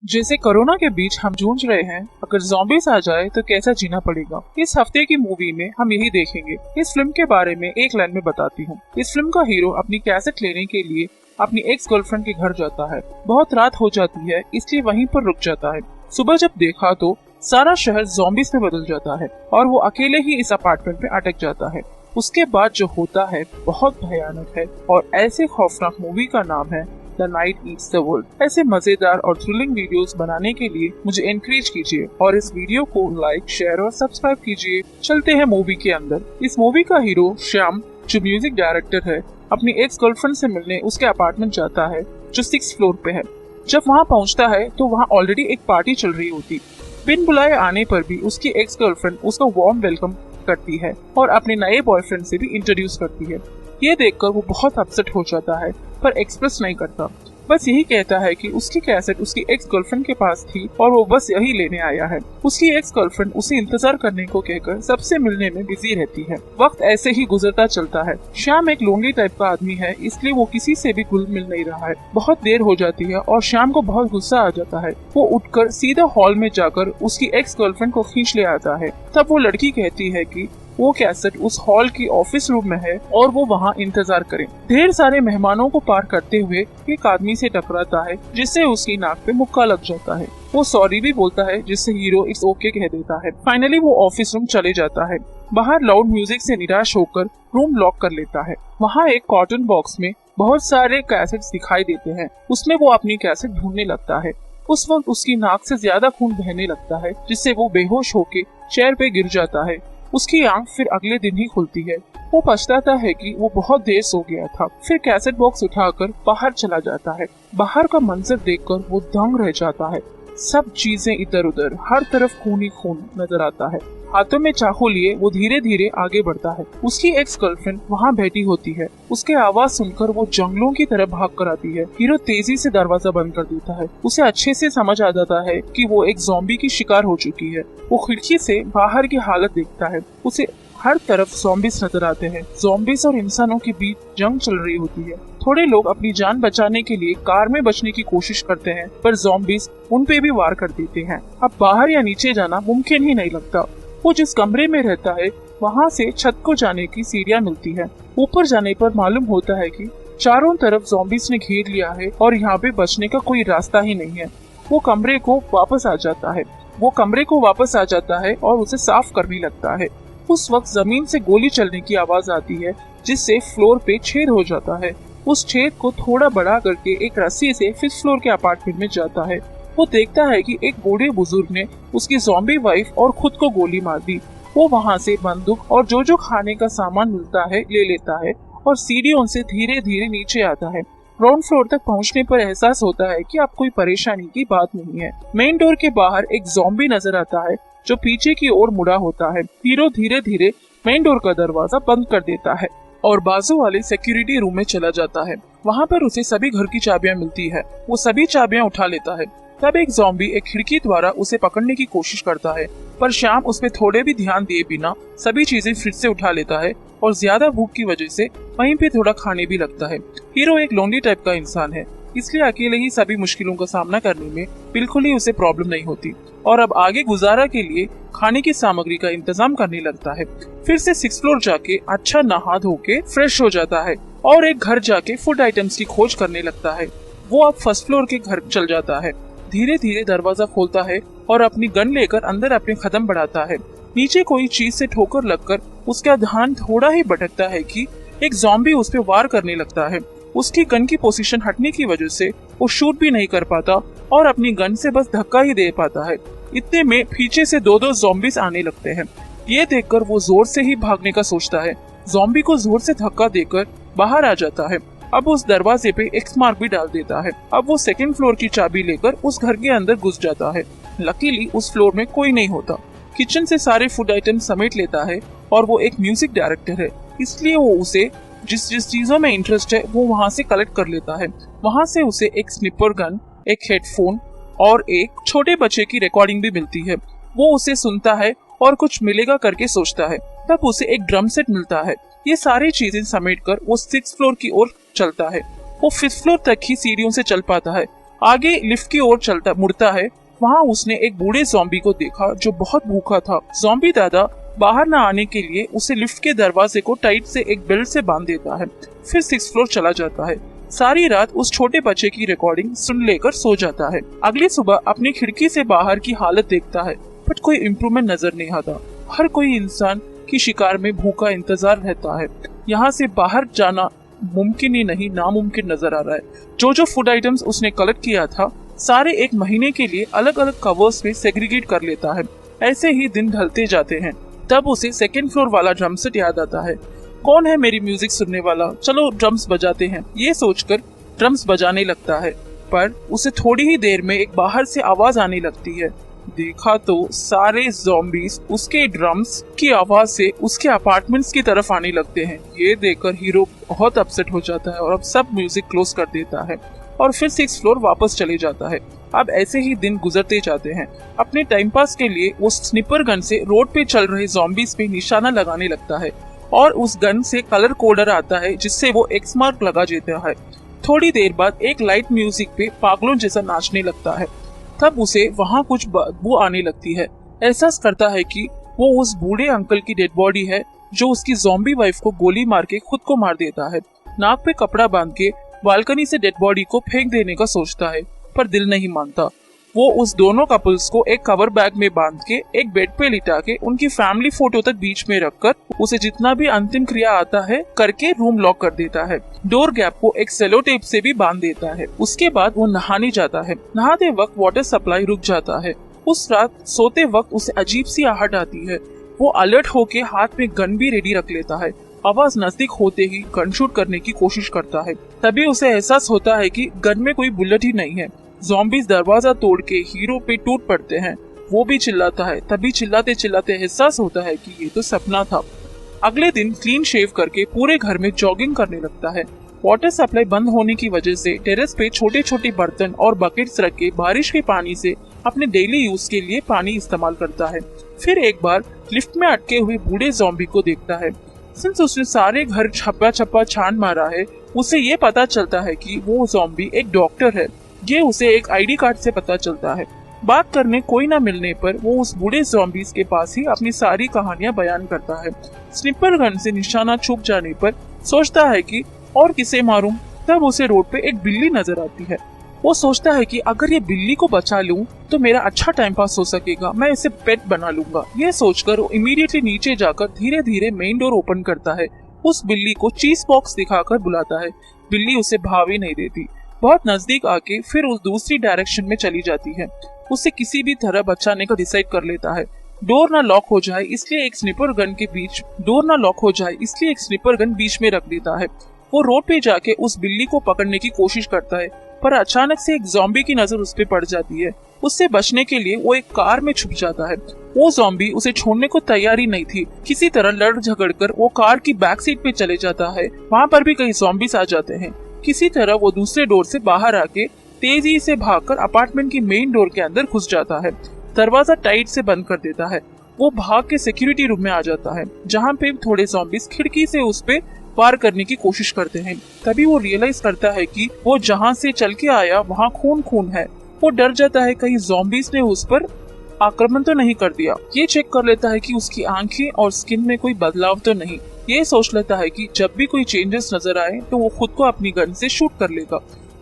जैसे कोरोना के बीच हम जूझ रहे हैं, अगर ज़ॉम्बीज़ आ जाए तो कैसा जीना पड़ेगा। इस हफ्ते की मूवी में हम यही देखेंगे। इस फिल्म के बारे में एक लाइन में बताती हूँ। इस फिल्म का हीरो अपनी कैसेट लेने के लिए अपनी एक्स गर्लफ्रेंड के घर जाता है। बहुत रात हो जाती है, इसलिए वहीं पर रुक जाता है। सुबह जब देखा तो सारा शहर ज़ॉम्बीज़ में बदल जाता है और वो अकेले ही इस अपार्टमेंट में अटक जाता है। उसके बाद जो होता है बहुत भयानक है और ऐसे खौफनाक मूवी का नाम है the night eats the world. ऐसे मजेदार और थ्रिलिंग वीडियोस बनाने के लिए मुझे एनकरेज कीजिए और इस वीडियो को लाइक, शेयर और सब्सक्राइब कीजिए। चलते हैं मूवी के अंदर। इस मूवी का हीरो श्याम, जो म्यूजिक डायरेक्टर है, अपनी एक्स गर्लफ्रेंड से मिलने उसके अपार्टमेंट जाता है जो 6th फ्लोर पे है। जब वहाँ पहुँचता है तो वहाँ ऑलरेडी एक पार्टी चल रही होती। बिन बुलाए आने पर भी उसकी एक्स गर्लफ्रेंड उसका वार्म वेलकम करती है और अपने नए बॉयफ्रेंड से भी इंट्रोड्यूस करती है। ये देखकर वो बहुत अपसेट हो जाता है पर एक्सप्रेस नहीं करता, बस यही कहता है कि उसकी कैसेट उसकी एक्स गर्लफ्रेंड के पास थी और वो बस यही लेने आया है। उसकी एक्स गर्लफ्रेंड उसे इंतजार करने को कहकर सबसे मिलने में बिजी रहती है। वक्त ऐसे ही गुजरता चलता है। श्याम एक लोनली टाइप का आदमी है, इसलिए वो किसी से भी घुल मिल नहीं रहा है। बहुत देर हो जाती है और श्याम को बहुत गुस्सा आ जाता है। वो उठकर सीधा हॉल में जाकर उसकी एक्स गर्लफ्रेंड को खींच ले आता है। तब वो लड़की कहती है कि वो कैसेट उस हॉल की ऑफिस रूम में है और वो वहाँ इंतजार करे। ढेर सारे मेहमानों को पार करते हुए एक आदमी से टकराता है, जिससे उसकी नाक पे मुक्का लग जाता है। वो सॉरी भी बोलता है, जिससे हीरो इट्स ओके कह देता है। फाइनली वो ऑफिस रूम चले जाता है। बाहर लाउड म्यूजिक से निराश होकर रूम लॉक कर लेता है। वहाँ एक कॉटन बॉक्स में बहुत सारे कैसेट्स दिखाई देते हैं। उसमें वो अपनी कैसेट ढूंढने लगता है। उस वक्त उसकी नाक से ज्यादा खून बहने लगता है, जिससे वो बेहोश होके चेयर पे गिर जाता है। उसकी आंख फिर अगले दिन ही खुलती है। वो पछताता है कि वो बहुत देर सो गया था। फिर कैसेट बॉक्स उठाकर बाहर चला जाता है। बाहर का मंजर देखकर वो दंग रह जाता है। सब चीजें इधर उधर, हर तरफ खून ही खून नजर आता है। हाथों में चाकू लिए वो धीरे धीरे आगे बढ़ता है। उसकी एक्स गर्लफ्रेंड वहाँ बैठी होती है। उसके आवाज सुनकर वो जंगलों की तरफ भाग कर आती है। हीरो तेजी से दरवाजा बंद कर देता है। उसे अच्छे से समझ आ जाता है कि वो एक ज़ॉम्बी की शिकार हो चुकी है। वो खिड़की से बाहर की हालत देखता है। उसे हर तरफ ज़ॉम्बीज नजर आते हैं। ज़ॉम्बीज और इंसानों के बीच जंग चल रही होती है। थोड़े लोग अपनी जान बचाने के लिए कार में बचने की कोशिश करते हैं, पर ज़ॉम्बीज उन पे भी वार कर देते हैं। अब बाहर या नीचे जाना मुमकिन ही नहीं लगता। वो जिस कमरे में रहता है वहाँ से छत को जाने की सीढ़ियाँ मिलती है। ऊपर जाने पर मालूम होता है कि चारों तरफ ज़ॉम्बीज ने घेर लिया है और यहाँ पे बचने का कोई रास्ता ही नहीं है। वो कमरे को वापस आ जाता है और उसे साफ करने लगता है। उस वक्त जमीन से गोली चलने की आवाज आती है, जिससे फ्लोर पे छेद हो जाता है। उस छेद को थोड़ा बड़ा करके एक रस्सी से 5th फ्लोर के अपार्टमेंट में जाता है। वो देखता है कि एक बूढ़े बुजुर्ग ने उसकी ज़ॉम्बी वाइफ और खुद को गोली मार दी। वो वहाँ से बंदूक और जो खाने का सामान मिलता है ले लेता है और सीढ़ियों से धीरे धीरे नीचे आता है। ग्राउंड फ्लोर तक पहुँचने पर एहसास होता है कि अब कोई परेशानी की बात नहीं है। मेन डोर के बाहर एक ज़ॉम्बी नजर आता है जो पीछे की ओर मुड़ा होता है। हीरो धीरे धीरे मेन डोर का दरवाजा बंद कर देता है और बाजू वाले सिक्योरिटी रूम में चला जाता है। वहाँ पर उसे सभी घर की चाबियाँ मिलती है। वो सभी चाबियाँ उठा लेता है। तब एक ज़ॉम्बी एक खिड़की द्वारा उसे पकड़ने की कोशिश करता है, पर श्याम उस पे थोड़े भी ध्यान दिए बिना सभी चीजें फिर से उठा लेता है और ज्यादा भूख की वजह से वहीं पे थोड़ा खाने भी लगता है। हीरो एक लोनली टाइप का इंसान है, इसलिए अकेले ही सभी मुश्किलों का सामना करने में बिल्कुल ही उसे प्रॉब्लम नहीं होती और अब आगे गुजारा के लिए खाने की सामग्री का इंतजाम करने लगता है। फिर से 6th फ्लोर जाके अच्छा नहा धो के फ्रेश हो जाता है और एक घर जाके फूड आइटम्स की खोज करने लगता है। वो अब 1st फ्लोर के घर चल जाता है। धीरे धीरे दरवाजा खोलता है और अपनी गन लेकर अंदर अपने कदम बढ़ाता है। नीचे कोई चीज से ठोकर लगकर उसका ध्यान थोड़ा ही भटकता है कि एक ज़ॉम्बी उस पे वार करने लगता है। उसकी गन की पोजीशन हटने की वजह से वो शूट भी नहीं कर पाता और अपनी गन से बस धक्का ही दे पाता है। इतने में पीछे से दो ज़ॉम्बीज आने लगते हैं। ये देखकर वो जोर से ही भागने का सोचता है। ज़ॉम्बी को जोर से धक्का देकर बाहर आ जाता है। अब उस दरवाजे पे एक्स मार्क भी डाल देता है। अब वो 2nd फ्लोर की चाबी लेकर उस घर के अंदर घुस जाता है। लकीली उस फ्लोर में कोई नहीं होता। किचन से सारे फूड आइटम समेट लेता है और वो एक म्यूजिक डायरेक्टर है, इसलिए वो उसे जिस जिस चीजों में इंटरेस्ट है वो वहाँ से कलेक्ट कर लेता है। वहाँ से उसे एक स्निपर गन, एक हेडफोन और एक छोटे बच्चे की रिकॉर्डिंग भी मिलती है। वो उसे सुनता है और कुछ मिलेगा करके सोचता है। तब उसे एक ड्रम सेट मिलता है। ये सारी चीजें समेट कर वो 6th फ्लोर की ओर चलता है। वो 5th फ्लोर तक ही सीढ़ियों से चल पाता है। आगे लिफ्ट की ओर चलता मुड़ता है। वहाँ उसने एक बूढ़े ज़ॉम्बी को देखा जो बहुत भूखा था। ज़ॉम्बी दादा बाहर न आने के लिए उसे लिफ्ट के दरवाजे को टाइट से एक बेल्ट से बांध देता है, फिर 6th फ्लोर चला जाता है। सारी रात उस छोटे बच्चे की रिकॉर्डिंग सुन लेकर सो जाता है। अगली सुबह अपनी खिड़की से बाहर की हालत देखता है, बट कोई इम्प्रूवमेंट नजर नहीं आता। हर कोई इंसान की शिकार में भूखा इंतजार रहता है। यहाँ से बाहर जाना मुमकिन ही नहीं, नामुमकिन नजर आ रहा है। जो फूड आइटम्स उसने कलेक्ट किया था सारे एक महीने के लिए अलग अलग कवर्स में सेग्रीगेट कर लेता है। ऐसे ही दिन ढलते जाते हैं। तब उसे 2nd फ्लोर वाला ड्रम सेट याद आता है। कौन है मेरी म्यूजिक सुनने वाला, चलो ड्रम्स बजाते हैं। ये सोचकर ड्रम्स बजाने लगता है, पर उसे थोड़ी ही देर में एक बाहर से आवाज आने लगती है। देखा तो सारे ज़ॉम्बीज उसके ड्रम्स की आवाज से उसके अपार्टमेंट्स की तरफ आने लगते हैं। ये देखकर हीरो बहुत अपसेट हो जाता है और अब सब म्यूजिक क्लोज कर देता है और फिर 6th फ्लोर वापस चले जाता है। अब ऐसे ही दिन गुजरते जाते हैं। अपने टाइम पास के लिए वो स्निपर गन से रोड पे चल रहे ज़ॉम्बीज पे निशाना लगाने लगता है और उस गन से कलर कोडर आता है जिससे वो एक्स मार्क लगा देता है। थोड़ी देर बाद एक लाइट म्यूजिक पे पागलों जैसा नाचने लगता है। तब उसे वहाँ कुछ बदबू आने लगती है। एहसास करता है कि वो उस बूढ़े अंकल की डेड बॉडी है जो उसकी ज़ॉम्बी वाइफ को गोली मार के खुद को मार देता है। नाक पे कपड़ा बांध के बालकनी से डेड बॉडी को फेंक देने का सोचता है, पर दिल नहीं मानता। वो उस दोनों कपल्स को एक कवर बैग में बांध के एक बेड पे लिटा के उनकी फैमिली फोटो तक बीच में रखकर उसे जितना भी अंतिम क्रिया आता है करके रूम लॉक कर देता है। डोर गैप को एक सेलो टेप से भी बांध देता है। उसके बाद वो नहाने जाता है। नहाते वक्त वाटर सप्लाई रुक जाता है। उस रात सोते वक्त उसे अजीब सी आहट आती है। वो अलर्ट होके हाथ में गन भी रेडी रख लेता है। आवाज नजदीक होते ही गन शूट करने की कोशिश करता है। तभी उसे एहसास होता है कि गन में कोई बुलेट ही नहीं है। ज़ॉम्बीज दरवाजा तोड़ के हीरो पे टूट पड़ते हैं। वो भी चिल्लाता है। तभी चिल्लाते चिल्लाते एहसास होता है कि ये तो सपना था। अगले दिन क्लीन शेव करके पूरे घर में जॉगिंग करने लगता है। वाटर सप्लाई बंद होने की वजह से टेरेस पे छोटे छोटे बर्तन और बकेट्स रख के बारिश के पानी से अपने डेली यूज के लिए पानी इस्तेमाल करता है। फिर एक बार लिफ्ट में अटके हुए बूढ़े ज़ॉम्बी को देखता है। सिंस उसने सारे घर छप्पा छप्पा छान मारा है, उसे ये पता चलता है कि वो ज़ॉम्बी एक डॉक्टर है। ये उसे एक आईडी कार्ड से पता चलता है। बात करने कोई ना मिलने पर वो उस बूढ़े ज़ॉम्बीज के पास ही अपनी सारी कहानियां बयान करता है। स्निपर गन से निशाना छुप जाने पर सोचता है कि और किसे मारूं। तब उसे रोड पे एक बिल्ली नजर आती है। वो सोचता है कि अगर ये बिल्ली को बचा लूं तो मेरा अच्छा टाइम पास हो सकेगा, मैं इसे पेट बना लूंगा। ये सोचकर वो इमीडिएटली नीचे जाकर धीरे धीरे मेन डोर ओपन करता है। उस बिल्ली को चीज बॉक्स दिखाकर बुलाता है। बिल्ली उसे भाव ही नहीं देती। बहुत नजदीक आके फिर उस दूसरी डायरेक्शन में चली जाती है। उसे किसी भी तरह बचाने का डिसाइड कर लेता है। डोर ना लॉक हो जाए इसलिए एक स्निपर गन बीच में रख देता है। वो रोड पे जाके उस बिल्ली को पकड़ने की कोशिश करता है, पर अचानक से एक ज़ॉम्बी की नजर उस पे पड़ जाती है। उससे बचने के लिए वो एक कार में छुप जाता है। वो ज़ॉम्बी उसे छोड़ने को तैयार ही नहीं थी। किसी तरह लड़ झगड़ कर वो कार की बैक सीट पे चले जाता है। वहाँ पर भी कई ज़ॉम्बीज आ जाते हैं। किसी तरह वो दूसरे डोर से बाहर आके तेजी से भागकर अपार्टमेंट की मेन डोर के अंदर घुस जाता है। दरवाजा टाइट से बंद कर देता है। वो भाग के सिक्योरिटी रूम में आ जाता है, जहाँ पे थोड़े ज़ॉम्बीज खिड़की से उस पे वार करने की कोशिश करते हैं। तभी वो रियलाइज करता है कि वो जहाँ से चल के आया वहाँ खून खून है। वो डर जाता है कहीं ज़ॉम्बीज ने उस पर आक्रमण तो नहीं कर दिया। ये चेक कर लेता है कि उसकी आंखें और स्किन में कोई बदलाव तो नहीं। ये सोच लेता है कि जब भी कोई चेंजेस नजर आए तो वो खुद को अपनी गन से शूट कर लेगा।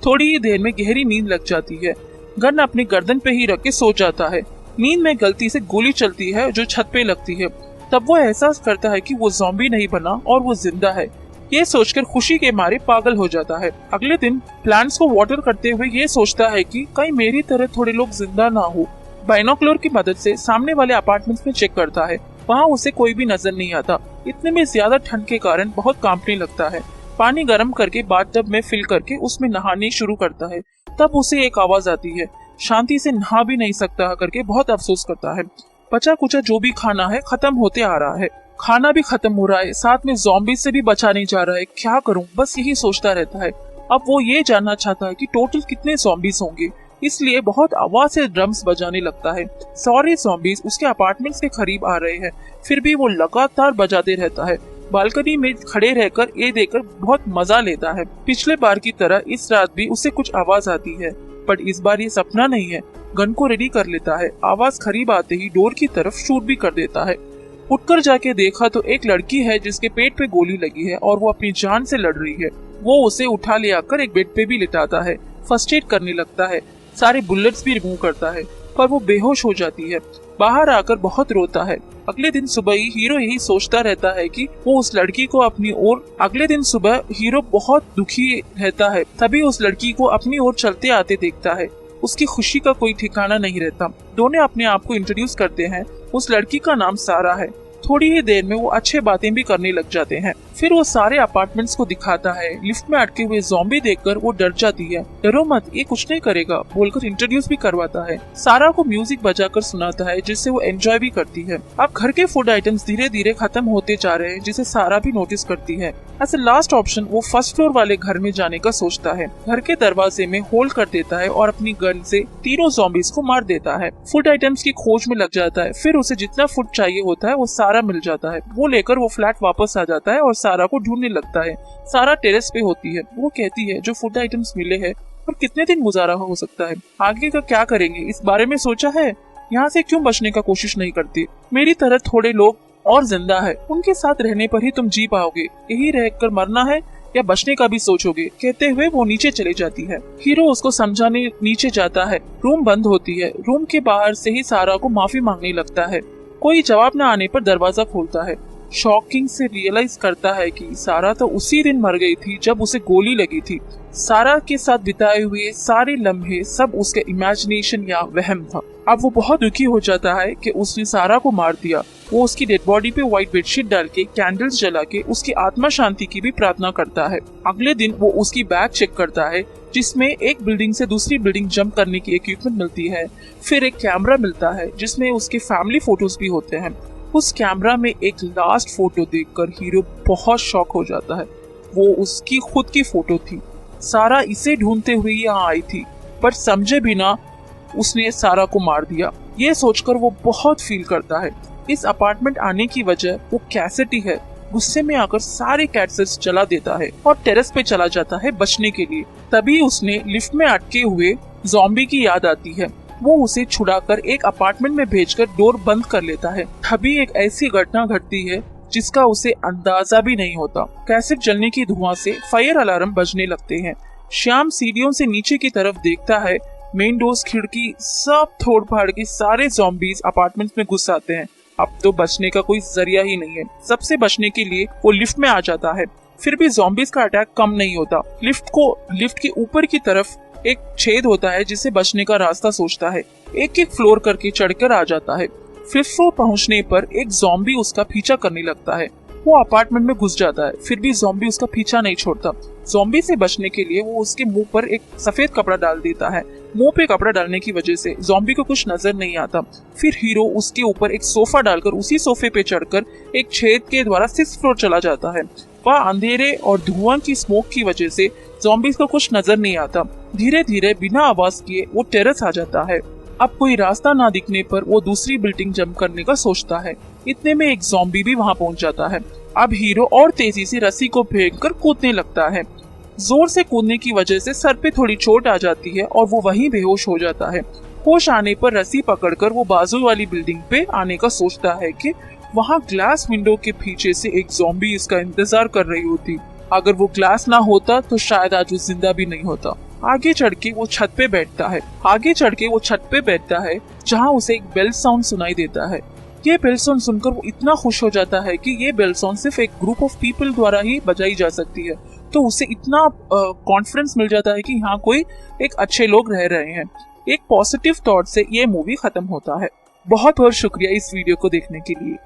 थोड़ी ही देर में गहरी नींद लग जाती है। गन अपनी गर्दन पे ही रख के सो जाता है। नींद में गलती से गोली चलती है जो छत पे लगती है। तब वो एहसास करता है कि वो ज़ॉम्बी नहीं बना और वो जिंदा है। ये सोचकर खुशी के मारे पागल हो जाता है। अगले दिन प्लांट्स को वाटर करते हुए ये सोचता है कि कहीं मेरी तरह थोड़े लोग जिंदा ना हो। बाइनोकुलर की मदद से सामने वाले अपार्टमेंट्स में चेक करता है। वहाँ उसे कोई भी नजर नहीं आता। इतने में ज्यादा ठंड के कारण बहुत कांपने लगता है। पानी गर्म करके बाथटब में फिल करके उसमें नहाने शुरू करता है। तब उसे एक आवाज आती है, शांति से नहा भी नहीं सकता करके बहुत अफसोस करता है। बचा कुचा जो भी खाना है खत्म होते आ रहा है। खाना भी खत्म हो रहा है, साथ में ज़ॉम्बी से भी बचा नहीं जा रहा है। क्या करूं, बस यही सोचता रहता है। अब वो ये जानना चाहता है कि टोटल कितने ज़ॉम्बीज होंगे, इसलिए बहुत आवाज से ड्रम्स बजाने लगता है। सारे ज़ॉम्बीज उसके अपार्टमेंट्स के करीब आ रहे हैं, फिर भी वो लगातार बजाते रहता है। बालकनी में खड़े रहकर ये देखकर बहुत मजा लेता है। पिछले बार की तरह इस रात भी उसे कुछ आवाज आती है, बट इस बार ये सपना नहीं है। गन को रेडी कर लेता है। आवाज करीब आते ही डोर की तरफ शूट भी कर देता है। उठकर जाके देखा तो एक लड़की है जिसके पेट पे गोली लगी है और वो अपनी जान से लड़ रही है। वो उसे उठा ले आकर एक बेड पे भी लिटाता है, फर्स्ट एड करने लगता है, सारे बुलेट्स भी रिमूव करता है, पर वो बेहोश हो जाती है। बाहर आकर बहुत रोता है। अगले दिन सुबह ही हीरो यही सोचता रहता है कि वो उस लड़की को अपनी ओर अगले दिन सुबह हीरो बहुत दुखी रहता है। तभी उस लड़की को अपनी ओर चलते आते देखता है। उसकी खुशी का कोई ठिकाना नहीं रहता। दोनों अपने आप को इंट्रोड्यूस करते हैं। उस लड़की का नाम सारा है। थोड़ी ही देर में वो अच्छे बातें भी करने लग जाते हैं। फिर वो सारे अपार्टमेंट्स को दिखाता है। लिफ्ट में अटके हुए ज़ॉम्बी देखकर वो डर जाती है। डरो मत, ये कुछ नहीं करेगा बोलकर इंट्रोड्यूस भी करवाता है। सारा को म्यूजिक बजाकर सुनाता है जिससे वो एंजॉय भी करती है। अब घर के फूड आइटम्स धीरे धीरे खत्म होते जा रहे हैं जिसे सारा भी नोटिस करती है। एज ए लास्ट ऑप्शन वो फर्स्ट फ्लोर वाले घर में जाने का सोचता है। घर के दरवाजे में होल्ड कर देता है और अपनी गन से तीनों ज़ॉम्बीज को मार देता है। फूड आइटम्स की खोज में लग जाता है। फिर उसे जितना फूड चाहिए होता है वो सारा मिल जाता है। वो लेकर वो फ्लैट वापस आ जाता है और सारा को ढूंढने लगता है। सारा टेरेस पे होती है। वो कहती है जो फूड आइटम्स मिले हैं और कितने दिन गुजारा हो सकता है, आगे का क्या करेंगे इस बारे में सोचा है? यहाँ से क्यों बचने का कोशिश नहीं करती? मेरी तरह थोड़े लोग और जिंदा है, उनके साथ रहने पर ही तुम जी पाओगे। यही रहकर मरना है या बचने का भी सोचोगे? कहते हुए वो नीचे चली जाती है। हीरो उसको समझाने नीचे जाता है। रूम बंद होती है। रूम के बाहर से ही सारा को माफी मांगने लगता है। कोई जवाब न आने पर दरवाजा खोलता है। शॉकिंग से रियलाइज करता है कि सारा तो उसी दिन मर गई थी जब उसे गोली लगी थी। सारा के साथ बिताए हुए सारे लम्हे सब उसके इमेजिनेशन या वहम था। अब वो बहुत दुखी हो जाता है कि उसने सारा को मार दिया। वो उसकी डेड बॉडी पे व्हाइट बेडशीट डाल के कैंडल्स जला के उसकी आत्मा शांति की भी प्रार्थना करता है। अगले दिन वो उसकी बैग चेक करता है जिसमें एक बिल्डिंग से दूसरी बिल्डिंग जंप करने की इक्विपमेंट मिलती है। फिर एक कैमरा मिलता है जिसमें उसके फैमिली फोटोज भी होते हैं। उस कैमरा में एक लास्ट फोटो देखकर हीरो बहुत शॉक हो जाता है। वो उसकी खुद की फोटो थी। सारा इसे ढूंढते हुए यहाँ आई थी, पर समझे बिना उसने सारा को मार दिया। ये सोचकर वो बहुत फील करता है। इस अपार्टमेंट आने की वजह वो कैसेटी है। गुस्से में आकर सारे कैसेट्स जला देता है और टेरेस पे चला जाता है बचने के लिए। तभी उसने लिफ्ट में अटके हुए ज़ॉम्बी की याद आती है। वो उसे छुड़ाकर एक अपार्टमेंट में भेजकर डोर बंद कर लेता है। तभी एक ऐसी घटना घटती है जिसका उसे अंदाजा भी नहीं होता। कैसेट जलने की धुआं से फायर अलार्म बजने लगते हैं। श्याम सीढ़ियों से नीचे की तरफ देखता है। मेन डोर्स, खिड़की सब तोड़ फाड़ के सारे ज़ॉम्बीज अपार्टमेंट में घुस आते हैं। अब तो बचने का कोई जरिया ही नहीं है। सबसे बचने के लिए वो लिफ्ट में आ जाता है। फिर भी ज़ॉम्बीज का अटैक कम नहीं होता। लिफ्ट के ऊपर की तरफ एक छेद होता है जिससे बचने का रास्ता सोचता है। एक एक फ्लोर करके चढ़कर आ जाता है। फिफ्थ फ्लोर पहुंचने पर एक ज़ॉम्बी उसका पीछा करने लगता है। वो अपार्टमेंट में घुस जाता है। फिर भी ज़ॉम्बी उसका पीछा नहीं छोड़ता। ज़ॉम्बी से बचने के लिए वो उसके मुंह पर एक सफेद कपड़ा डाल देता है। मुंह पे कपड़ा डालने की वजह से ज़ॉम्बी को कुछ नजर नहीं आता। फिर हीरो उसके ऊपर एक सोफा डालकर उसी सोफे पे चढ़कर एक छेद के द्वारा 6th फ्लोर चला जाता है। वहाँ अंधेरे और धुआं की स्मोक की वजह से ज़ॉम्बीज को कुछ नजर नहीं आता। धीरे धीरे बिना आवाज किए वो टेरेस आ जाता है। अब कोई रास्ता ना दिखने पर वो दूसरी बिल्डिंग जंप करने का सोचता है। इतने में एक ज़ॉम्बी भी वहाँ पहुँच जाता है। अब हीरो और तेजी से रस्सी को फेंककर कूदने लगता है। जोर से कूदने की वजह से सर पे थोड़ी चोट आ जाती है और वो वहीं बेहोश हो जाता है। होश आने पर रस्सी पकड़कर वो बाजू वाली बिल्डिंग पे आने का सोचता है कि वहाँ ग्लास विंडो के पीछे से एक ज़ॉम्बी इसका इंतजार कर रही होती। अगर वो ग्लास ना होता तो शायद आज वो जिंदा भी नहीं होता। आगे चढ़ के वो छत पे बैठता है जहाँ उसे एक बेल साउंड सुनाई देता है। ये बेल साउंड सुनकर वो इतना खुश हो जाता है कि ये बेल साउंड सिर्फ एक ग्रुप ऑफ पीपल द्वारा ही बजाई जा सकती है। तो उसे इतना कॉन्फिडेंस मिल जाता है कि यहाँ कोई एक अच्छे लोग रह रहे हैं। एक पॉजिटिव थॉट से ये मूवी खत्म होता है। बहुत बहुत शुक्रिया इस वीडियो को देखने के लिए।